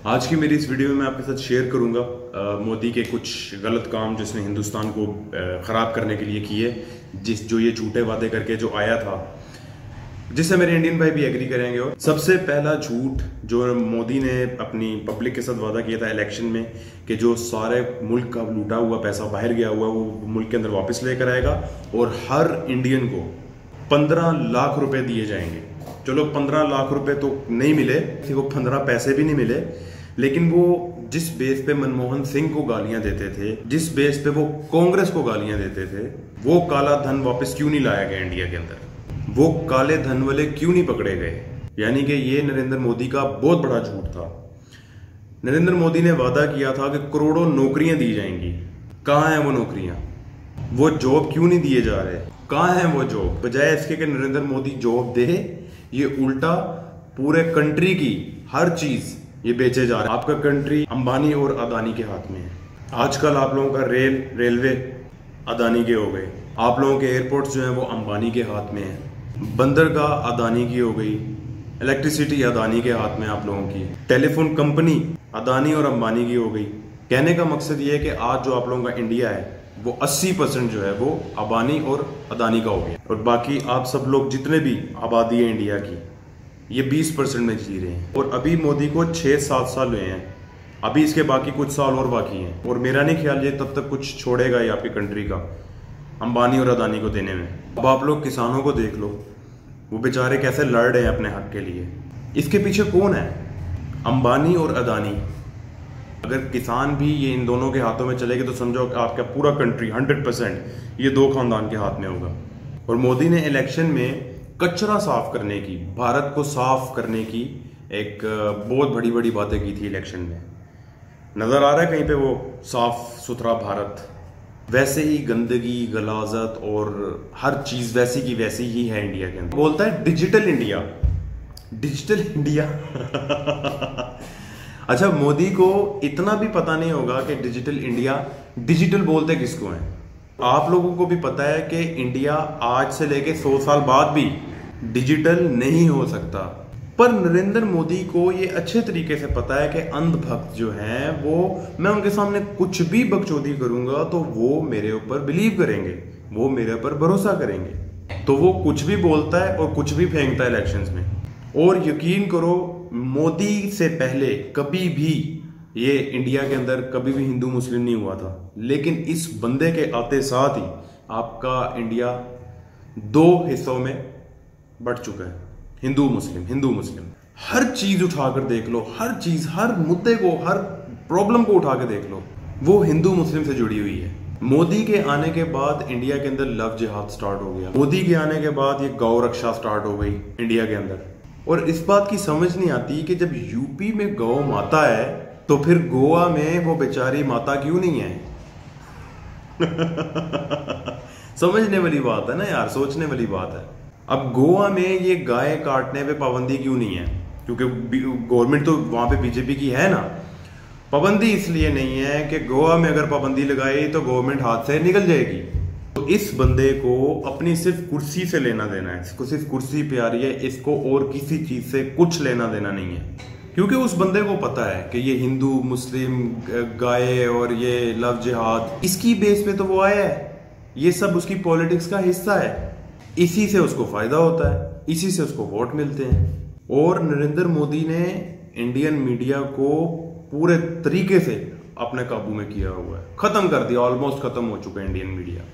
आज की मेरी इस वीडियो में मैं आपके साथ शेयर करूंगा मोदी के कुछ गलत काम जिसने हिंदुस्तान को ख़राब करने के लिए किए, जो ये झूठे वादे करके जो आया था, जिससे मेरे इंडियन भाई भी एग्री करेंगे। और सबसे पहला झूठ जो मोदी ने अपनी पब्लिक के साथ वादा किया था इलेक्शन में कि जो सारे मुल्क का लूटा हुआ पैसा बाहर गया हुआ वो मुल्क के अंदर वापस लेकर आएगा और हर इंडियन को 15 लाख रुपए दिए जाएंगे। चलो 15 लाख रुपए तो नहीं मिले, वो 15 पैसे भी नहीं मिले, लेकिन वो जिस बेस पे मनमोहन सिंह को गालियां देते थे, जिस बेस पे वो कांग्रेस को गालियां देते थे, वो काला धन वापस क्यों नहीं लाया गया इंडिया के अंदर? वो काले धन वाले क्यों नहीं पकड़े गए? यानी कि ये नरेंद्र मोदी का बहुत बड़ा झूठ था। नरेंद्र मोदी ने वादा किया था कि करोड़ों नौकरियां दी जाएंगी। कहां हैं वो नौकरियां? वो जॉब क्यों नहीं दिए जा रहे? कहां हैं वो जॉब? बजाय इसके कि नरेंद्र मोदी जॉब दे, ये उल्टा पूरे कंट्री की हर चीज ये बेचे जा रहे हैं। आपका कंट्री अंबानी और अदानी के हाथ में है। आजकल आप लोगों का रेलवे अदानी के हो गए, आप लोगों के एयरपोर्ट्स जो हैं वो अंबानी के हाथ में है, बंदरगाह अदानी की हो गई, इलेक्ट्रिसिटी अदानी के हाथ में आप लोगों की, टेलीफोन कंपनी अदानी और अंबानी की हो गई। कहने का मकसद ये है कि आज जो आप लोगों का इंडिया है वो 80% जो है वो अंबानी और अदानी का हो गया, और बाकी आप सब लोग जितने भी आबादी है इंडिया की ये 20% में जी रहे हैं। और अभी मोदी को 6-7 साल हुए हैं, अभी इसके बाकी कुछ साल और बाकी हैं, और मेरा नहीं ख्याल ये तब तक कुछ छोड़ेगा ये आपकी कंट्री का अंबानी और अदानी को देने में। अब आप लोग किसानों को देख लो, वो बेचारे कैसे लड़ रहे हैं अपने हक के लिए। इसके पीछे कौन है? अंबानी और अदानी। अगर किसान भी ये इन दोनों के हाथों में चलेगी तो समझो कि आपका पूरा कंट्री 100% ये दो खानदान के हाथ में होगा। और मोदी ने इलेक्शन में कचरा साफ करने की, भारत को साफ करने की एक बहुत बड़ी बड़ी बातें की थी इलेक्शन में। नजर आ रहा है कहीं पे वो साफ सुथरा भारत? वैसे ही गंदगी, गलाजत और हर चीज वैसी की वैसी ही है इंडिया के अंदर। बोलता है डिजिटल इंडिया, डिजिटल इंडिया। अच्छा, मोदी को इतना भी पता नहीं होगा कि डिजिटल इंडिया, डिजिटल बोलते किसको हैं? आप लोगों को भी पता है कि इंडिया आज से लेके 100 साल बाद भी डिजिटल नहीं हो सकता, पर नरेंद्र मोदी को ये अच्छे तरीके से पता है कि अंधभक्त जो हैं वो, मैं उनके सामने कुछ भी बकचोदी करूंगा तो वो मेरे ऊपर बिलीव करेंगे, वो मेरे ऊपर भरोसा करेंगे। तो वो कुछ भी बोलता है और कुछ भी फेंकता है इलेक्शंस में। और यकीन करो, मोदी से पहले कभी भी ये इंडिया के अंदर कभी भी हिंदू मुस्लिम नहीं हुआ था, लेकिन इस बंदे के आते साथ ही आपका इंडिया 2 हिस्सों में बढ़ चुका है। हिंदू मुस्लिम हर चीज उठाकर देख लो, हर चीज, हर मुद्दे को, हर प्रॉब्लम को उठा के देख लो, वो हिंदू मुस्लिम से जुड़ी हुई है। मोदी के आने के बाद इंडिया के अंदर लव जिहाद स्टार्ट हो गया। मोदी के आने के बाद ये गौ रक्षा स्टार्ट हो गई इंडिया के अंदर। और इस बात की समझ नहीं आती कि जब यूपी में गौ माता है तो फिर गोवा में वो बेचारी माता क्यों नहीं है? समझने वाली बात है ना यार, सोचने वाली बात है। अब गोवा में ये गाय काटने पे पाबंदी क्यों नहीं है? क्योंकि गवर्नमेंट तो वहां पे बीजेपी की है ना। पाबंदी इसलिए नहीं है कि गोवा में अगर पाबंदी लगाई तो गवर्नमेंट हाथ से निकल जाएगी। तो इस बंदे को अपनी सिर्फ कुर्सी से लेना देना है, इसको सिर्फ कुर्सी प्यारी है, इसको और किसी चीज से कुछ लेना देना नहीं है। क्योंकि उस बंदे को पता है कि ये हिंदू मुस्लिम गाय और ये लव जिहाद, इसकी बेस पे तो वो आया है। ये सब उसकी पॉलिटिक्स का हिस्सा है, इसी से उसको फायदा होता है, इसी से उसको वोट मिलते हैं। और नरेंद्र मोदी ने इंडियन मीडिया को पूरे तरीके से अपने काबू में किया हुआ है, खत्म कर दिया, ऑलमोस्ट खत्म हो चुका है इंडियन मीडिया।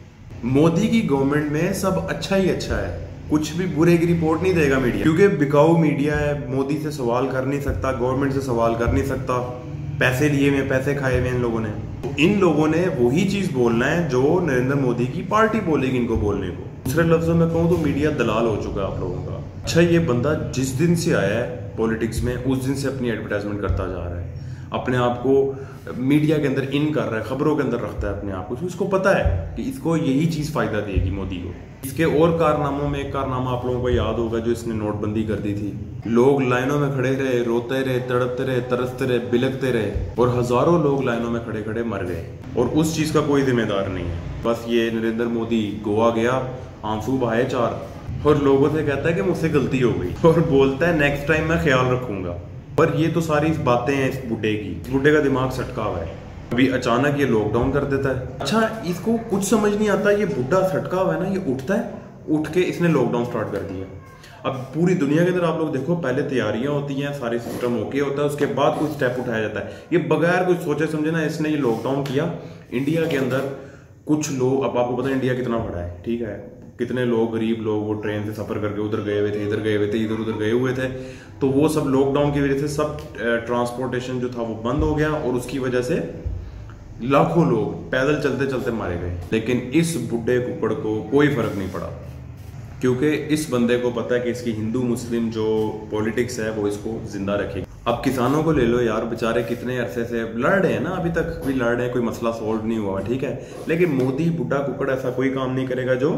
मोदी की गवर्नमेंट में सब अच्छा ही अच्छा है, कुछ भी बुरे की रिपोर्ट नहीं देगा मीडिया, क्योंकि बिकाऊ मीडिया है। मोदी से सवाल कर नहीं सकता, गवर्नमेंट से सवाल कर नहीं सकता, पैसे लिए हुए, पैसे खाए हुए इन लोगों ने। तो इन लोगों ने वही चीज बोलना है जो नरेंद्र मोदी की पार्टी बोलेगी इनको बोलने को। दूसरे लफ्जों में कहूँ तो मीडिया दलाल हो चुका है आप लोगों का। अच्छा, ये बंदा जिस दिन से आया है पॉलिटिक्स में उस दिन से अपनी एडवर्टाइजमेंट करता जा रहा है, अपने आप को मीडिया के अंदर इन कर रहा है, खबरों के अंदर रखता है अपने आप को। उसको पता है कि इसको यही चीज फायदा देगी मोदी को। इसके और कारनामों में एक कारनामा आप लोगों को याद होगा, जो इसने नोटबंदी कर दी थी। लोग लाइनों में खड़े रहे, रोते रहे, तड़पते रहे, तरसते रहे, बिलखते रहे, और हजारों लोग लाइनों में खड़े खड़े मर गए, और उस चीज का कोई जिम्मेदार नहीं है। बस ये नरेंद्र मोदी गोवा गया, आंसू बहाए 4, और लोगों से कहता है कि मुझसे गलती हो गई, और बोलता है नेक्स्ट टाइम मैं ख्याल रखूंगा। पर ये तो सारी बातें हैं इस बुड्ढे की। इस बुड्ढे का दिमाग सटका हुआ है। अभी अचानक ये लॉकडाउन कर देता है। अच्छा, इसको कुछ समझ नहीं आता, ये बुड्ढा सटका हुआ है ना, ये उठता है, उठ के इसने लॉकडाउन स्टार्ट कर दिया। अब पूरी दुनिया के अंदर आप लोग देखो, पहले तैयारियां होती हैं, सारे सिस्टम ओके होता है, उसके बाद कुछ स्टेप उठाया जाता है। ये बगैर कुछ सोचे समझे ना इसने ये लॉकडाउन किया। इंडिया के अंदर कुछ लोग, अब आपको पता है इंडिया कितना बड़ा है, ठीक है, कितने लोग, गरीब लोग, वो ट्रेन से सफर करके उधर गए हुए थे, इधर गए हुए थे, इधर उधर गए हुए थे, तो वो सब लॉकडाउन की वजह से सब ट्रांसपोर्टेशन जो था वो बंद हो गया और उसकी वजह से लाखों लोग पैदल चलते चलते मारे गए। लेकिन इस बुड्ढे कुकड़ को कोई फर्क नहीं पड़ा, क्योंकि इस बंदे को पता है कि इसकी हिंदू मुस्लिम जो पॉलिटिक्स है वो इसको जिंदा रखेगी। अब किसानों को ले लो यार, बेचारे कितने अरसे से लड़ रहे हैं ना, अभी तक भी लड़ रहे हैं, कोई मसला सॉल्व नहीं हुआ, ठीक है। लेकिन मोदी बुड्ढा कुकड़ ऐसा कोई काम नहीं करेगा जो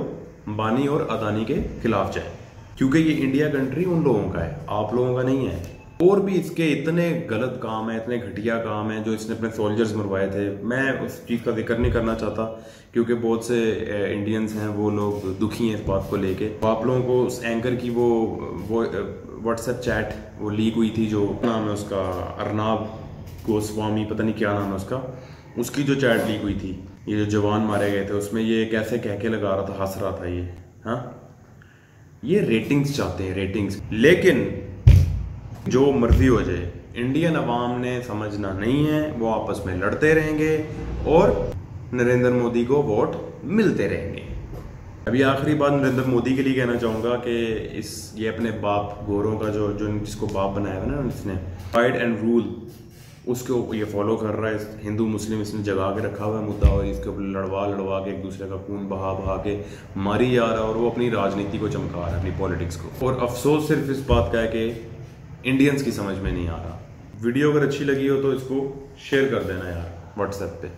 अंबानी और अदानी के खिलाफ जाए, क्योंकि ये इंडिया कंट्री उन लोगों का है, आप लोगों का नहीं है। और भी इसके इतने गलत काम है, इतने घटिया काम है जो इसने अपने सोल्जर्स मरवाए थे। मैं उस चीज़ का जिक्र नहीं करना चाहता, क्योंकि बहुत से इंडियंस हैं वो लोग दुखी हैं इस बात को लेके। आप लोगों को उस एंकर की वो व्हाट्सएप चैट वो लीक हुई थी, जो नाम है उसका, अर्नाब गोस्वामी, पता नहीं क्या नाम है उसका, उसकी जो चैट लीक हुई थी, ये जो जवान मारे गए थे, उसमें ये कैसे कह के लगा रहा था, हंस रहा था ये। हाँ, ये रेटिंग्स चाहते हैं, रेटिंग्स। लेकिन जो मर्जी हो जाए, इंडियन अवाम ने समझना नहीं है, वो आपस में लड़ते रहेंगे और नरेंद्र मोदी को वोट मिलते रहेंगे। अभी आखिरी बात नरेंद्र मोदी के लिए कहना चाहूँगा कि ये अपने बाप गोरों का जो जिसको बाप बनाया है ना इसने, डिवाइड एंड रूल, उसको ये फॉलो कर रहा है। हिंदू मुस्लिम इसने जगा के रखा हुआ है मुद्दा, और इसके ऊपर लड़वा के एक दूसरे का खून बहा के मारी जा रहा है, और वो अपनी राजनीति को चमका रहा है, अपनी पॉलिटिक्स को। और अफसोस सिर्फ इस बात का है कि इंडियंस की समझ में नहीं आ रहा। वीडियो अगर अच्छी लगी हो तो इसको शेयर कर देना यार व्हाट्सएप पे।